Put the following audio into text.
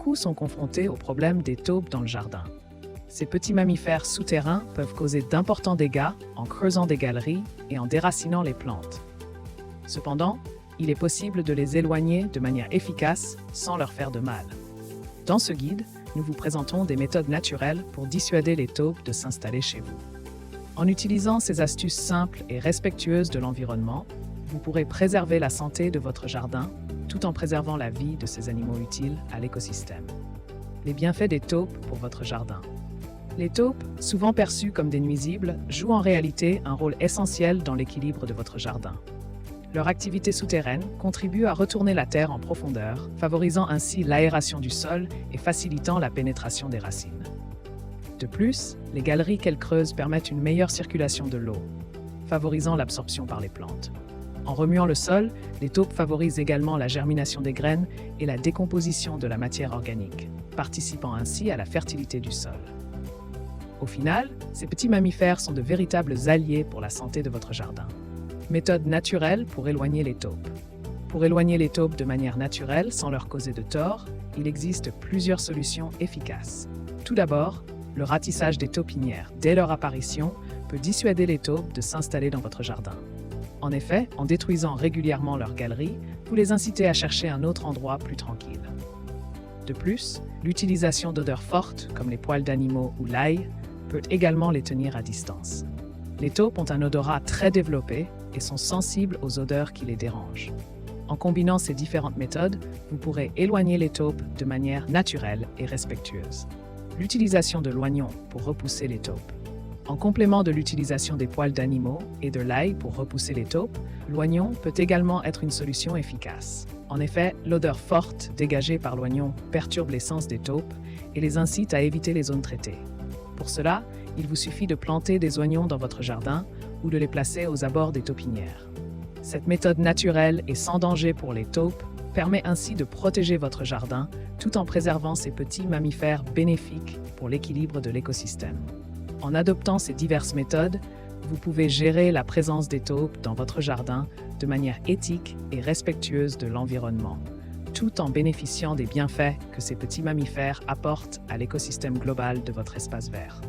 beaucoup sont confrontés au problème des taupes dans le jardin. Ces petits mammifères souterrains peuvent causer d'importants dégâts en creusant des galeries et en déracinant les plantes. Cependant, il est possible de les éloigner de manière efficace sans leur faire de mal. Dans ce guide, nous vous présentons des méthodes naturelles pour dissuader les taupes de s'installer chez vous. En utilisant ces astuces simples et respectueuses de l'environnement, vous pourrez préserver la santé de votre jardin tout en préservant la vie de ces animaux utiles à l'écosystème. Les bienfaits des taupes pour votre jardin. Les taupes, souvent perçues comme des nuisibles, jouent en réalité un rôle essentiel dans l'équilibre de votre jardin. Leur activité souterraine contribue à retourner la terre en profondeur, favorisant ainsi l'aération du sol et facilitant la pénétration des racines. De plus, les galeries qu'elles creusent permettent une meilleure circulation de l'eau, favorisant l'absorption par les plantes. En remuant le sol, les taupes favorisent également la germination des graines et la décomposition de la matière organique, participant ainsi à la fertilité du sol. Au final, ces petits mammifères sont de véritables alliés pour la santé de votre jardin. Méthode naturelle pour éloigner les taupes. Pour éloigner les taupes de manière naturelle sans leur causer de tort, il existe plusieurs solutions efficaces. Tout d'abord, le ratissage des taupinières dès leur apparition peut dissuader les taupes de s'installer dans votre jardin. En effet, en détruisant régulièrement leurs galeries, vous les incitez à chercher un autre endroit plus tranquille. De plus, l'utilisation d'odeurs fortes, comme les poils d'animaux ou l'ail, peut également les tenir à distance. Les taupes ont un odorat très développé et sont sensibles aux odeurs qui les dérangent. En combinant ces différentes méthodes, vous pourrez éloigner les taupes de manière naturelle et respectueuse. L'utilisation de l'oignon pour repousser les taupes. En complément de l'utilisation des poils d'animaux et de l'ail pour repousser les taupes, l'oignon peut également être une solution efficace. En effet, l'odeur forte dégagée par l'oignon perturbe les sens des taupes et les incite à éviter les zones traitées. Pour cela, il vous suffit de planter des oignons dans votre jardin ou de les placer aux abords des taupinières. Cette méthode naturelle et sans danger pour les taupes permet ainsi de protéger votre jardin tout en préservant ces petits mammifères bénéfiques pour l'équilibre de l'écosystème. En adoptant ces diverses méthodes, vous pouvez gérer la présence des taupes dans votre jardin de manière éthique et respectueuse de l'environnement, tout en bénéficiant des bienfaits que ces petits mammifères apportent à l'écosystème global de votre espace vert.